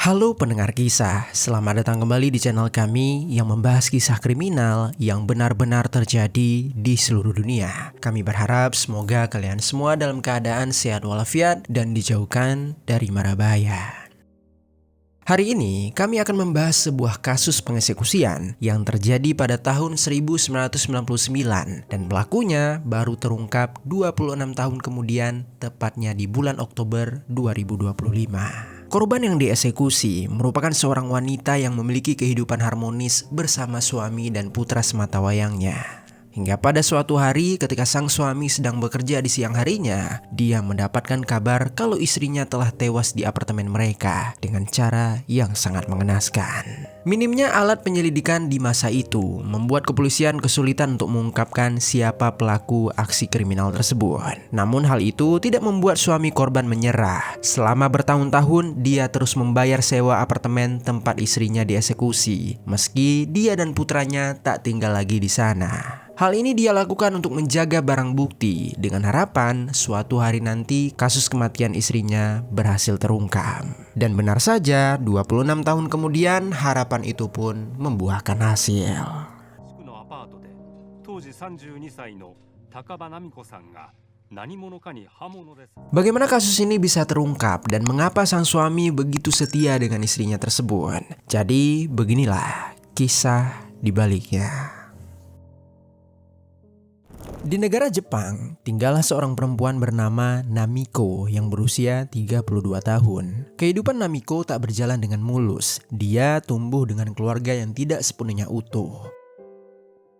Halo pendengar kisah, selamat datang kembali di channel kami yang membahas kisah kriminal yang benar-benar terjadi di seluruh dunia. Kami berharap semoga kalian semua dalam keadaan sehat walafiat dan dijauhkan dari mara bahaya. Hari ini kami akan membahas sebuah kasus pengeksekusian yang terjadi pada tahun 1999 dan pelakunya baru terungkap 26 tahun kemudian, tepatnya di bulan Oktober 2025. Korban yang dieksekusi merupakan seorang wanita yang memiliki kehidupan harmonis bersama suami dan putra sematawayangnya. Hingga pada suatu hari ketika sang suami sedang bekerja di siang harinya, dia mendapatkan kabar kalau istrinya telah tewas di apartemen mereka dengan cara yang sangat mengenaskan. Minimnya alat penyelidikan di masa itu membuat kepolisian kesulitan untuk mengungkapkan siapa pelaku aksi kriminal tersebut. Namun hal itu tidak membuat suami korban menyerah. Selama bertahun-tahun dia terus membayar sewa apartemen tempat istrinya dieksekusi, meski dia dan putranya tak tinggal lagi di sana. Hal ini dia lakukan untuk menjaga barang bukti dengan harapan suatu hari nanti kasus kematian istrinya berhasil terungkap. Dan benar saja, 26 tahun kemudian harapan itu pun membuahkan hasil. Bagaimana kasus ini bisa terungkap dan mengapa sang suami begitu setia dengan istrinya tersebut? Jadi beginilah kisah di baliknya. Di negara Jepang, tinggallah seorang perempuan bernama Namiko yang berusia 32 tahun. Kehidupan Namiko tak berjalan dengan mulus. Dia tumbuh dengan keluarga yang tidak sepenuhnya utuh.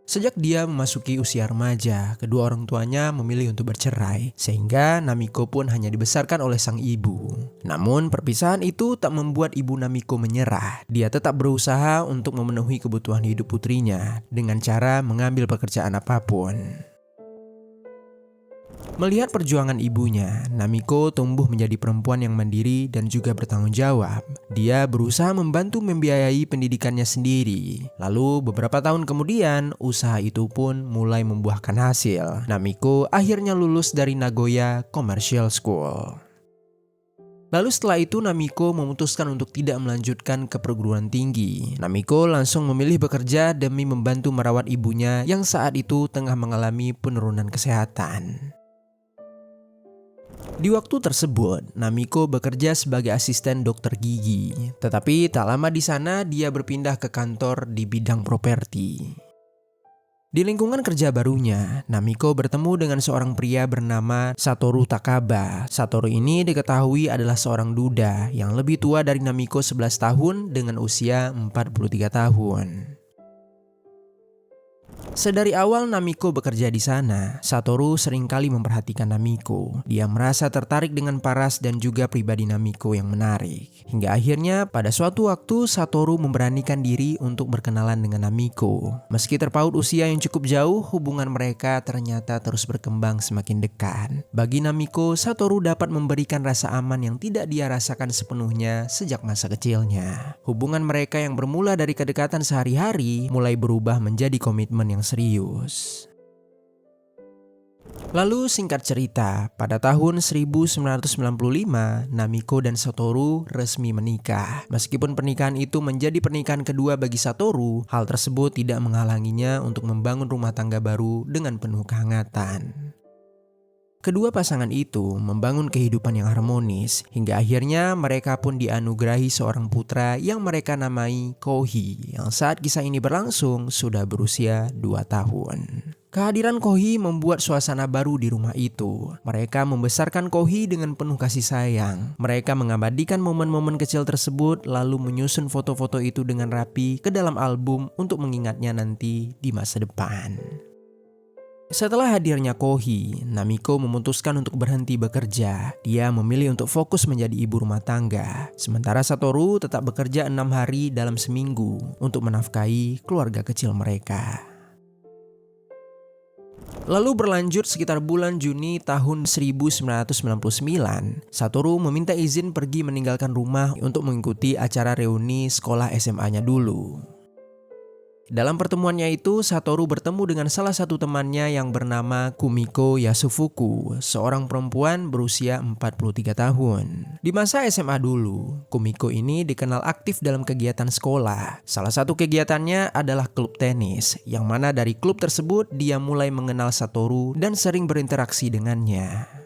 Sejak dia memasuki usia remaja, kedua orang tuanya memilih untuk bercerai, sehingga Namiko pun hanya dibesarkan oleh sang ibu. Namun perpisahan itu tak membuat ibu Namiko menyerah. Dia tetap berusaha untuk memenuhi kebutuhan hidup putrinya dengan cara mengambil pekerjaan apapun. Melihat perjuangan ibunya, Namiko tumbuh menjadi perempuan yang mandiri dan juga bertanggung jawab. Dia berusaha membantu membiayai pendidikannya sendiri. Lalu beberapa tahun kemudian, usaha itu pun mulai membuahkan hasil. Namiko akhirnya lulus dari Nagoya Commercial School. Lalu setelah itu Namiko memutuskan untuk tidak melanjutkan ke perguruan tinggi. Namiko langsung memilih bekerja demi membantu merawat ibunya yang saat itu tengah mengalami penurunan kesehatan. Di waktu tersebut, Namiko bekerja sebagai asisten dokter gigi. Tetapi tak lama di sana dia berpindah ke kantor di bidang properti. Di lingkungan kerja barunya, Namiko bertemu dengan seorang pria bernama Satoru Takaba. Satoru ini diketahui adalah seorang duda yang lebih tua dari Namiko 11 tahun dengan usia 43 tahun. Sedari awal Namiko bekerja di sana, Satoru seringkali memperhatikan Namiko. Dia merasa tertarik dengan paras dan juga pribadi Namiko yang menarik. Hingga akhirnya pada suatu waktu Satoru memberanikan diri untuk berkenalan dengan Namiko. Meski terpaut usia yang cukup jauh, hubungan mereka ternyata terus berkembang semakin dekat. Bagi Namiko, Satoru dapat memberikan rasa aman yang tidak dia rasakan sepenuhnya sejak masa kecilnya. Hubungan mereka yang bermula dari kedekatan sehari-hari mulai berubah menjadi komitmen yang serius. Lalu singkat cerita, pada tahun 1995, Namiko dan Satoru resmi menikah. Meskipun pernikahan itu menjadi pernikahan kedua bagi Satoru, hal tersebut tidak menghalanginya untuk membangun rumah tangga baru dengan penuh kehangatan. Kedua pasangan itu membangun kehidupan yang harmonis, hingga akhirnya mereka pun dianugerahi seorang putra yang mereka namai Kohi, yang saat kisah ini berlangsung sudah berusia 2 tahun. Kehadiran Kohi membuat suasana baru di rumah itu. Mereka membesarkan Kohi dengan penuh kasih sayang. Mereka mengabadikan momen-momen kecil tersebut lalu menyusun foto-foto itu dengan rapi ke dalam album untuk mengingatnya nanti di masa depan. Setelah hadirnya Kohi, Namiko memutuskan untuk berhenti bekerja. Dia memilih untuk fokus menjadi ibu rumah tangga. Sementara Satoru tetap bekerja 6 hari dalam seminggu untuk menafkahi keluarga kecil mereka. Lalu berlanjut sekitar bulan Juni tahun 1999, Satoru meminta izin pergi meninggalkan rumah untuk mengikuti acara reuni sekolah SMA-nya dulu. Dalam pertemuannya itu, Satoru bertemu dengan salah satu temannya yang bernama Kumiko Yasufuku, seorang perempuan berusia 43 tahun. Di masa SMA dulu, Kumiko ini dikenal aktif dalam kegiatan sekolah. Salah satu kegiatannya adalah klub tenis, yang mana dari klub tersebut dia mulai mengenal Satoru dan sering berinteraksi dengannya.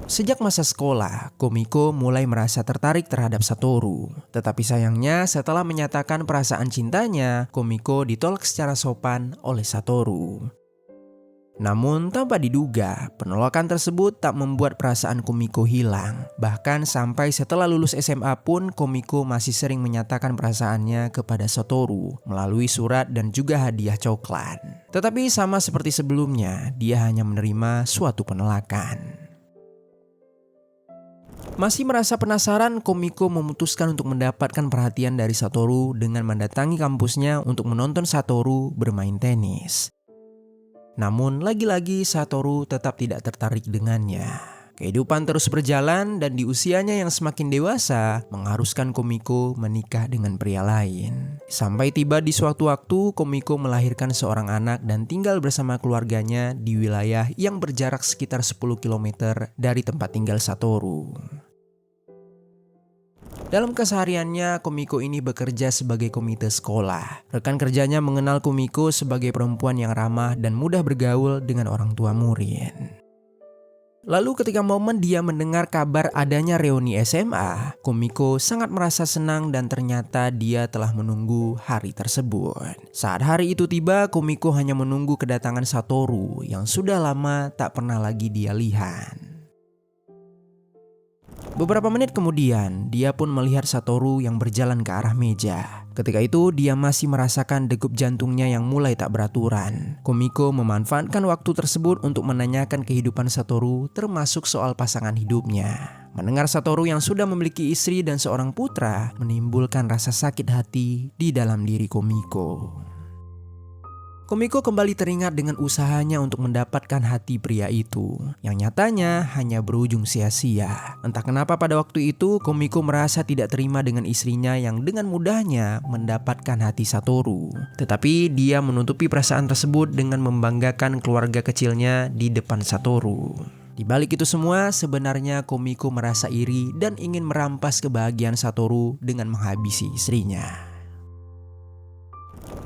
Sejak masa sekolah, Kumiko mulai merasa tertarik terhadap Satoru. Tetapi sayangnya setelah menyatakan perasaan cintanya, Kumiko ditolak secara sopan oleh Satoru. Namun tanpa diduga, penolakan tersebut tak membuat perasaan Kumiko hilang. Bahkan sampai setelah lulus SMA pun, Kumiko masih sering menyatakan perasaannya kepada Satoru melalui surat dan juga hadiah coklat. Tetapi sama seperti sebelumnya, dia hanya menerima suatu penolakan. Masih merasa penasaran, Kumiko memutuskan untuk mendapatkan perhatian dari Satoru dengan mendatangi kampusnya untuk menonton Satoru bermain tenis. Namun lagi-lagi Satoru tetap tidak tertarik dengannya. Kehidupan terus berjalan dan di usianya yang semakin dewasa mengharuskan Kumiko menikah dengan pria lain. Sampai tiba di suatu waktu Kumiko melahirkan seorang anak dan tinggal bersama keluarganya di wilayah yang berjarak sekitar 10 km dari tempat tinggal Satoru. Dalam kesehariannya, Kumiko ini bekerja sebagai komite sekolah. Rekan kerjanya mengenal Kumiko sebagai perempuan yang ramah dan mudah bergaul dengan orang tua murid. Lalu ketika momen dia mendengar kabar adanya reuni SMA, Kumiko sangat merasa senang dan ternyata dia telah menunggu hari tersebut. Saat hari itu tiba, Kumiko hanya menunggu kedatangan Satoru yang sudah lama tak pernah lagi dia lihat. Beberapa menit kemudian, dia pun melihat Satoru yang berjalan ke arah meja. Ketika itu, dia masih merasakan degup jantungnya yang mulai tak beraturan. Kumiko memanfaatkan waktu tersebut untuk menanyakan kehidupan Satoru, termasuk soal pasangan hidupnya. Mendengar Satoru yang sudah memiliki istri dan seorang putra, menimbulkan rasa sakit hati di dalam diri Kumiko. Kumiko kembali teringat dengan usahanya untuk mendapatkan hati pria itu, yang nyatanya hanya berujung sia-sia. Entah kenapa pada waktu itu Kumiko merasa tidak terima dengan istrinya yang dengan mudahnya mendapatkan hati Satoru. Tetapi dia menutupi perasaan tersebut dengan membanggakan keluarga kecilnya di depan Satoru. Di balik itu semua, sebenarnya Kumiko merasa iri dan ingin merampas kebahagiaan Satoru dengan menghabisi istrinya.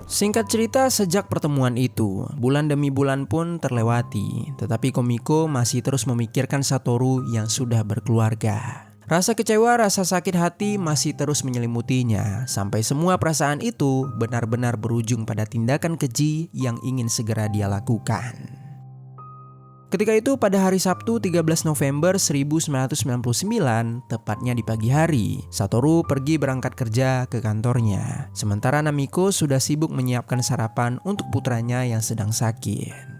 Singkat cerita, sejak pertemuan itu, bulan demi bulan pun terlewati, tetapi Kumiko masih terus memikirkan Satoru yang sudah berkeluarga. Rasa kecewa, rasa sakit hati masih terus menyelimutinya, sampai semua perasaan itu benar-benar berujung pada tindakan keji yang ingin segera dia lakukan. Ketika itu pada hari Sabtu 13 November 1999, tepatnya di pagi hari, Satoru pergi berangkat kerja ke kantornya. Sementara Namiko sudah sibuk menyiapkan sarapan untuk putranya yang sedang sakit.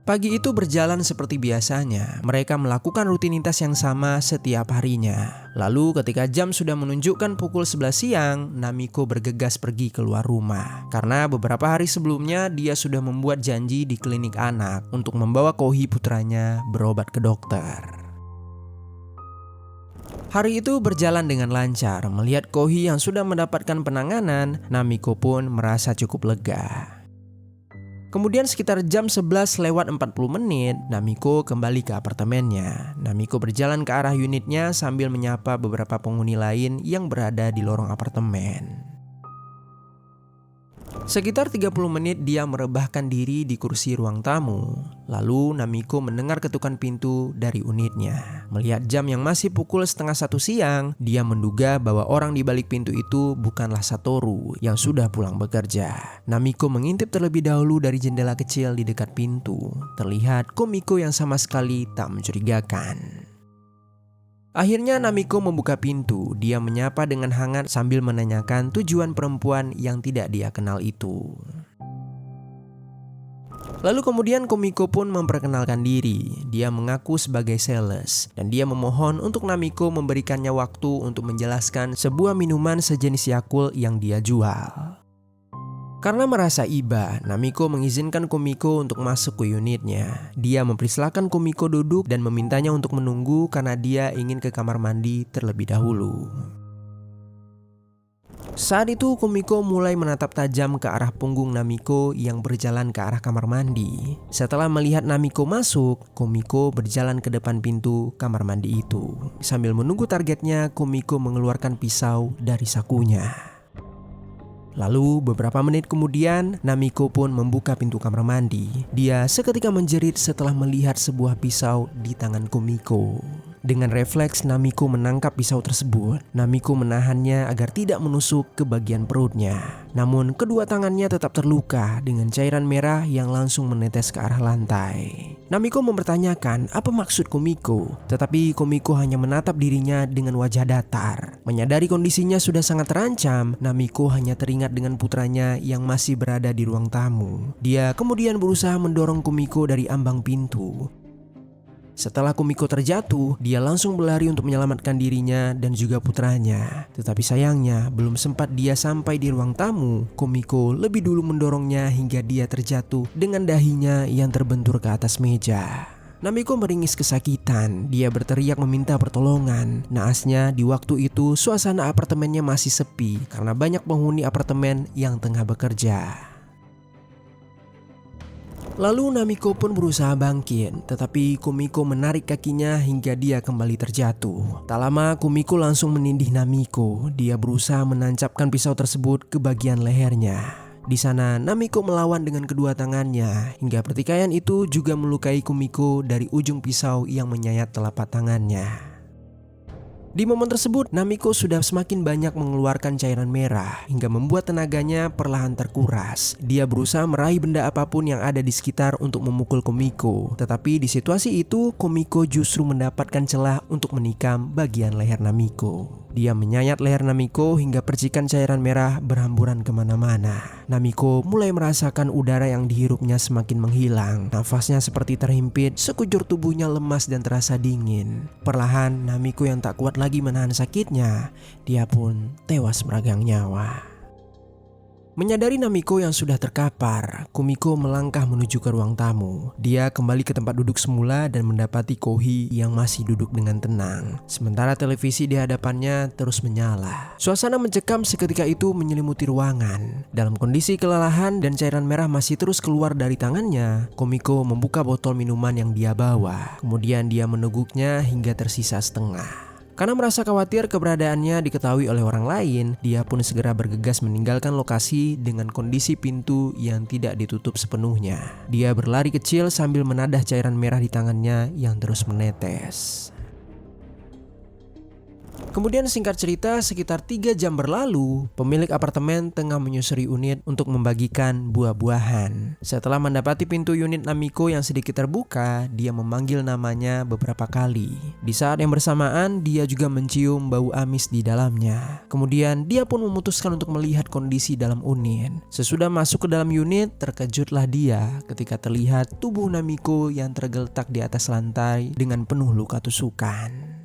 Pagi itu berjalan seperti biasanya, mereka melakukan rutinitas yang sama setiap harinya. Lalu ketika jam sudah menunjukkan pukul 11 siang, Namiko bergegas pergi keluar rumah. Karena beberapa hari sebelumnya dia sudah membuat janji di klinik anak untuk membawa Kohi putranya berobat ke dokter. Hari itu berjalan dengan lancar, melihat Kohi yang sudah mendapatkan penanganan, Namiko pun merasa cukup lega. Kemudian sekitar jam 11 lewat 40 menit, Namiko kembali ke apartemennya. Namiko berjalan ke arah unitnya sambil menyapa beberapa penghuni lain yang berada di lorong apartemen. Sekitar 30 menit dia merebahkan diri di kursi ruang tamu. Lalu Namiko mendengar ketukan pintu dari unitnya. Melihat jam yang masih pukul 12:30 siang, dia menduga bahwa orang di balik pintu itu bukanlah Satoru yang sudah pulang bekerja. Namiko mengintip terlebih dahulu dari jendela kecil di dekat pintu. Terlihat Kumiko yang sama sekali tak mencurigakan. Akhirnya Namiko membuka pintu. Dia menyapa dengan hangat sambil menanyakan tujuan perempuan yang tidak dia kenal itu. Lalu kemudian Kumiko pun memperkenalkan diri. Dia mengaku sebagai sales dan dia memohon untuk Namiko memberikannya waktu untuk menjelaskan sebuah minuman sejenis Yakult yang dia jual. Karena merasa iba, Namiko mengizinkan Kumiko untuk masuk ke unitnya. Dia mempersilahkan Kumiko duduk dan memintanya untuk menunggu karena dia ingin ke kamar mandi terlebih dahulu. Saat itu Kumiko mulai menatap tajam ke arah punggung Namiko yang berjalan ke arah kamar mandi. Setelah melihat Namiko masuk, Kumiko berjalan ke depan pintu kamar mandi itu. Sambil menunggu targetnya, Kumiko mengeluarkan pisau dari sakunya. Lalu beberapa menit kemudian, Namiko pun membuka pintu kamar mandi. Dia seketika menjerit setelah melihat sebuah pisau di tangan Kumiko. Dengan refleks Namiko menangkap pisau tersebut. Namiko menahannya agar tidak menusuk ke bagian perutnya. Namun kedua tangannya tetap terluka dengan cairan merah yang langsung menetes ke arah lantai. Namiko mempertanyakan apa maksud Kumiko, tetapi Kumiko hanya menatap dirinya dengan wajah datar. Menyadari kondisinya sudah sangat terancam, Namiko hanya teringat dengan putranya yang masih berada di ruang tamu. Dia kemudian berusaha mendorong Kumiko dari ambang pintu. Setelah Kumiko terjatuh, dia langsung berlari untuk menyelamatkan dirinya dan juga putranya. Tetapi sayangnya, belum sempat dia sampai di ruang tamu, Kumiko lebih dulu mendorongnya hingga dia terjatuh dengan dahinya yang terbentur ke atas meja. Namiko meringis kesakitan, dia berteriak meminta pertolongan. Naasnya di waktu itu suasana apartemennya masih sepi karena banyak penghuni apartemen yang tengah bekerja. Lalu Namiko pun berusaha bangkit, tetapi Kumiko menarik kakinya hingga dia kembali terjatuh. Tak lama Kumiko langsung menindih Namiko. Dia berusaha menancapkan pisau tersebut ke bagian lehernya. Di sana Namiko melawan dengan kedua tangannya hingga pertikaian itu juga melukai Kumiko dari ujung pisau yang menyayat telapak tangannya. Di momen tersebut, Namiko sudah semakin banyak mengeluarkan cairan merah hingga membuat tenaganya perlahan terkuras. Dia berusaha meraih benda apapun yang ada di sekitar untuk memukul Kumiko. Tetapi di situasi itu, Kumiko justru mendapatkan celah untuk menikam bagian leher Namiko. Dia menyayat leher Namiko hingga percikan cairan merah berhamburan kemana-mana. Namiko mulai merasakan udara yang dihirupnya semakin menghilang. Nafasnya seperti terhimpit, sekujur tubuhnya lemas dan terasa dingin. Perlahan, Namiko yang tak kuat lagi menahan sakitnya, dia pun tewas meregang nyawa. Menyadari Namiko yang sudah terkapar, Kumiko melangkah menuju ke ruang tamu. Dia kembali ke tempat duduk semula dan mendapati Kohi yang masih duduk dengan tenang. Sementara televisi di hadapannya terus menyala. Suasana mencekam seketika itu menyelimuti ruangan. Dalam kondisi kelelahan dan cairan merah masih terus keluar dari tangannya, Kumiko membuka botol minuman yang dia bawa. Kemudian dia meneguknya hingga tersisa setengah. Karena merasa khawatir keberadaannya diketahui oleh orang lain, dia pun segera bergegas meninggalkan lokasi dengan kondisi pintu yang tidak ditutup sepenuhnya. Dia berlari kecil sambil menadah cairan merah di tangannya yang terus menetes. Kemudian singkat cerita, sekitar 3 jam berlalu, pemilik apartemen tengah menyusuri unit untuk membagikan buah-buahan. Setelah mendapati pintu unit Namiko yang sedikit terbuka, dia memanggil namanya beberapa kali. Di saat yang bersamaan, dia juga mencium bau amis di dalamnya. Kemudian dia pun memutuskan untuk melihat kondisi dalam unit. Sesudah masuk ke dalam unit, terkejutlah dia ketika terlihat tubuh Namiko yang tergeletak di atas lantai dengan penuh luka tusukan.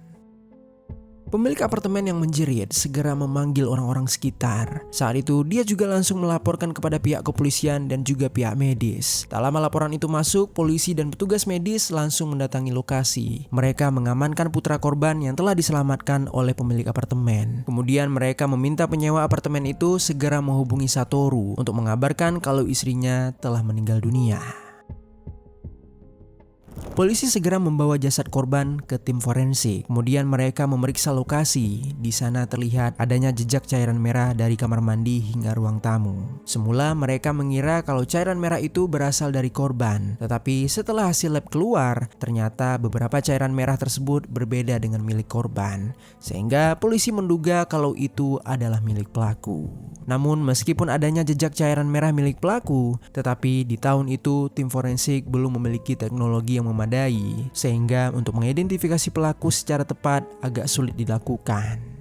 Pemilik apartemen yang menjerit segera memanggil orang-orang sekitar. Saat itu dia juga langsung melaporkan kepada pihak kepolisian dan juga pihak medis. Tak lama laporan itu masuk, polisi dan petugas medis langsung mendatangi lokasi. Mereka mengamankan putra korban yang telah diselamatkan oleh pemilik apartemen. Kemudian mereka meminta penyewa apartemen itu segera menghubungi Satoru untuk mengabarkan kalau istrinya telah meninggal dunia. Polisi segera membawa jasad korban ke tim forensik. Kemudian mereka memeriksa lokasi. Di sana terlihat adanya jejak cairan merah dari kamar mandi hingga ruang tamu. Semula mereka mengira kalau cairan merah itu berasal dari korban. Tetapi setelah hasil lab keluar, ternyata beberapa cairan merah tersebut berbeda dengan milik korban. Sehingga polisi menduga kalau itu adalah milik pelaku. Namun meskipun adanya jejak cairan merah milik pelaku, tetapi di tahun itu tim forensik belum memiliki teknologi yang memadai, sehingga untuk mengidentifikasi pelaku secara tepat agak sulit dilakukan.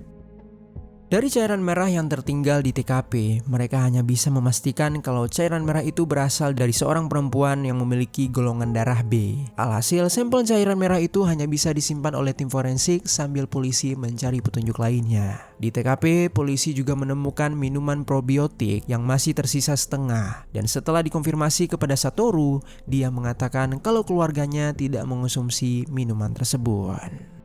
Dari cairan merah yang tertinggal di TKP, mereka hanya bisa memastikan kalau cairan merah itu berasal dari seorang perempuan yang memiliki golongan darah B. Alhasil, sampel cairan merah itu hanya bisa disimpan oleh tim forensik sambil polisi mencari petunjuk lainnya. Di TKP, polisi juga menemukan minuman probiotik yang masih tersisa setengah. Dan setelah dikonfirmasi kepada Satoru, dia mengatakan kalau keluarganya tidak mengonsumsi minuman tersebut.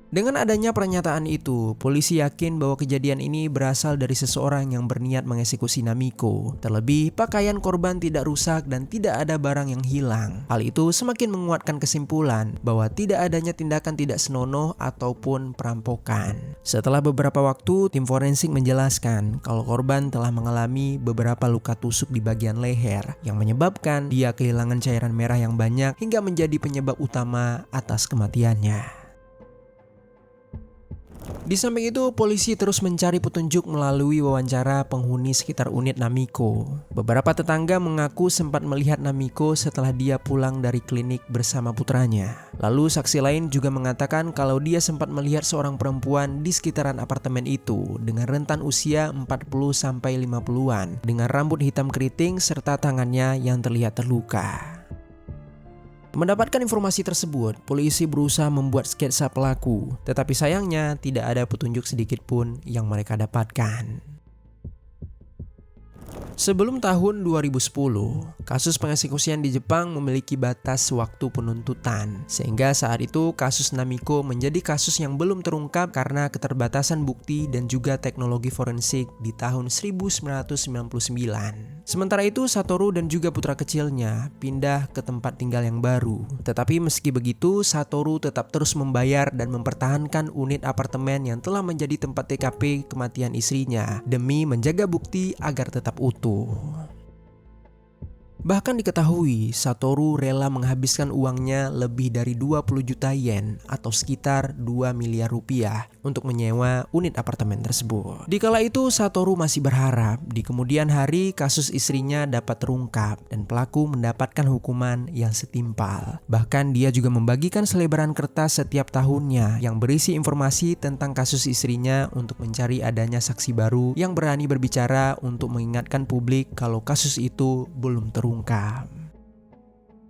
Dengan adanya pernyataan itu, polisi yakin bahwa kejadian ini berasal dari seseorang yang berniat mengeksekusi Namiko. Terlebih, pakaian korban tidak rusak dan tidak ada barang yang hilang. Hal itu semakin menguatkan kesimpulan bahwa tidak adanya tindakan tidak senonoh ataupun perampokan. Setelah beberapa waktu, tim forensik menjelaskan kalau korban telah mengalami beberapa luka tusuk di bagian leher yang menyebabkan dia kehilangan cairan merah yang banyak hingga menjadi penyebab utama atas kematiannya. Di samping itu, polisi terus mencari petunjuk melalui wawancara penghuni sekitar unit Namiko. Beberapa tetangga mengaku sempat melihat Namiko setelah dia pulang dari klinik bersama putranya. Lalu saksi lain juga mengatakan kalau dia sempat melihat seorang perempuan di sekitaran apartemen itu dengan rentan usia 40-50-an dengan rambut hitam keriting serta tangannya yang terlihat terluka. Mendapatkan informasi tersebut, polisi berusaha membuat sketsa pelaku, tetapi sayangnya tidak ada petunjuk sedikit pun yang mereka dapatkan. Sebelum tahun 2010, kasus pengeksekusian di Jepang memiliki batas waktu penuntutan, sehingga saat itu kasus Namiko menjadi kasus yang belum terungkap karena keterbatasan bukti dan juga teknologi forensik di tahun 1999. Sementara itu, Satoru dan juga putra kecilnya pindah ke tempat tinggal yang baru. Tetapi meski begitu, Satoru tetap terus membayar dan mempertahankan unit apartemen yang telah menjadi tempat TKP kematian istrinya demi menjaga bukti agar tetap utuh. Bahkan diketahui Satoru rela menghabiskan uangnya lebih dari 20 juta yen atau sekitar 2 miliar rupiah untuk menyewa unit apartemen tersebut. Dikala itu Satoru masih berharap di kemudian hari kasus istrinya dapat terungkap dan pelaku mendapatkan hukuman yang setimpal. Bahkan dia juga membagikan selebaran kertas setiap tahunnya yang berisi informasi tentang kasus istrinya untuk mencari adanya saksi baru yang berani berbicara untuk mengingatkan publik kalau kasus itu belum terungkap.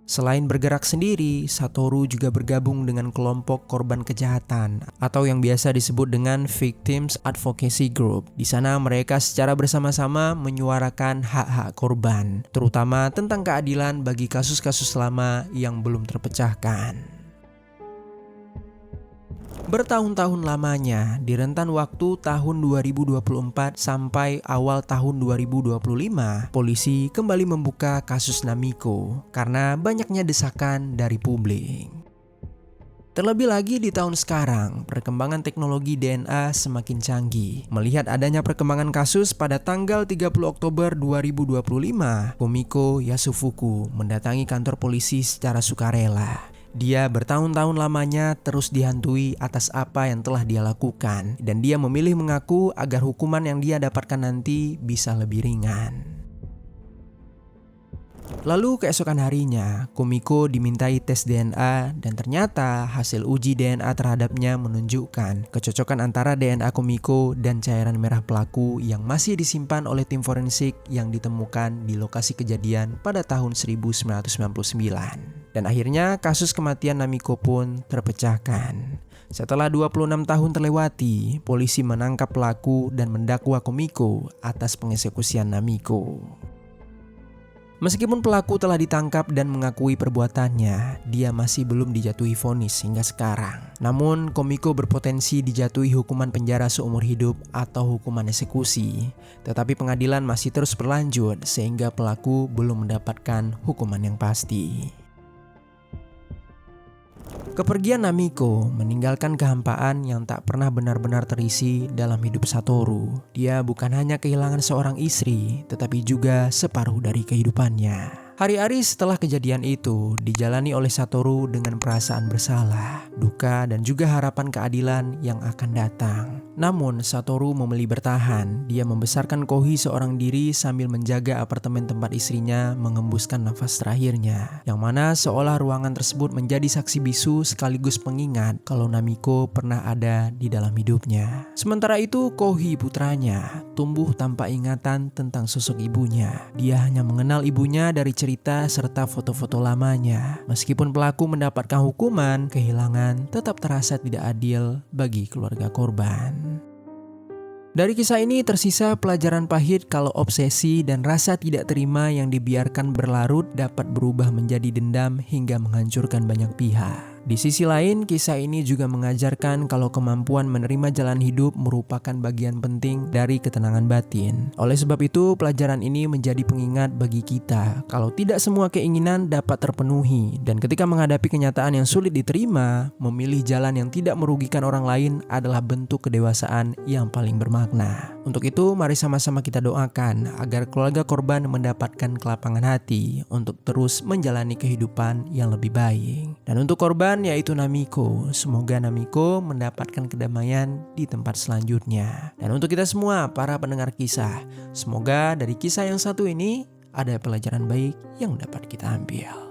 Selain bergerak sendiri, Satoru juga bergabung dengan kelompok korban kejahatan atau yang biasa disebut dengan Victims Advocacy Group. Di sana mereka secara bersama-sama menyuarakan hak-hak korban, terutama tentang keadilan bagi kasus-kasus lama yang belum terpecahkan. Bertahun-tahun lamanya, di rentan waktu tahun 2024 sampai awal tahun 2025, polisi kembali membuka kasus Namiko karena banyaknya desakan dari publik. Terlebih lagi di tahun sekarang, perkembangan teknologi DNA semakin canggih. Melihat adanya perkembangan kasus pada tanggal 30 Oktober 2025, Kumiko Yasufuku mendatangi kantor polisi secara sukarela. Dia bertahun-tahun lamanya terus dihantui atas apa yang telah dia lakukan, dan dia memilih mengaku agar hukuman yang dia dapatkan nanti bisa lebih ringan. Lalu keesokan harinya, Kumiko dimintai tes DNA dan ternyata hasil uji DNA terhadapnya menunjukkan kecocokan antara DNA Kumiko dan cairan merah pelaku yang masih disimpan oleh tim forensik yang ditemukan di lokasi kejadian pada tahun 1999. Dan akhirnya kasus kematian Namiko pun terpecahkan. Setelah 26 tahun terlewati, polisi menangkap pelaku dan mendakwa Kumiko atas pengeksekusian Namiko. Meskipun pelaku telah ditangkap dan mengakui perbuatannya, dia masih belum dijatuhi vonis hingga sekarang. Namun, Kumiko berpotensi dijatuhi hukuman penjara seumur hidup atau hukuman eksekusi. Tetapi pengadilan masih terus berlanjut sehingga pelaku belum mendapatkan hukuman yang pasti. Kepergian Namiko meninggalkan kehampaan yang tak pernah benar-benar terisi dalam hidup Satoru. Dia bukan hanya kehilangan seorang istri, tetapi juga separuh dari kehidupannya. Hari-hari setelah kejadian itu dijalani oleh Satoru dengan perasaan bersalah, duka, dan juga harapan keadilan yang akan datang. Namun Satoru memilih bertahan. Dia membesarkan Kohi seorang diri sambil menjaga apartemen tempat istrinya mengembuskan nafas terakhirnya, yang mana seolah ruangan tersebut menjadi saksi bisu sekaligus pengingat kalau Namiko pernah ada di dalam hidupnya. Sementara itu Kohi putranya tumbuh tanpa ingatan tentang sosok ibunya. Dia hanya mengenal ibunya dari cerita serta foto-foto lamanya. Meskipun pelaku mendapatkan hukuman, kehilangan tetap terasa tidak adil bagi keluarga korban. Dari kisah ini tersisa pelajaran pahit kalau obsesi dan rasa tidak terima yang dibiarkan berlarut dapat berubah menjadi dendam hingga menghancurkan banyak pihak. Di sisi lain, kisah ini juga mengajarkan kalau kemampuan menerima jalan hidup merupakan bagian penting dari ketenangan batin. Oleh sebab itu, pelajaran ini menjadi pengingat bagi kita kalau tidak semua keinginan dapat terpenuhi, dan ketika menghadapi kenyataan yang sulit diterima, memilih jalan yang tidak merugikan orang lain adalah bentuk kedewasaan yang paling bermakna. Untuk itu, mari sama-sama kita doakan agar keluarga korban mendapatkan kelapangan hati untuk terus menjalani kehidupan yang lebih baik. Dan untuk korban yaitu Namiko, semoga Namiko mendapatkan kedamaian di tempat selanjutnya. Dan untuk kita semua para pendengar kisah, semoga dari kisah yang satu ini ada pelajaran baik yang dapat kita ambil.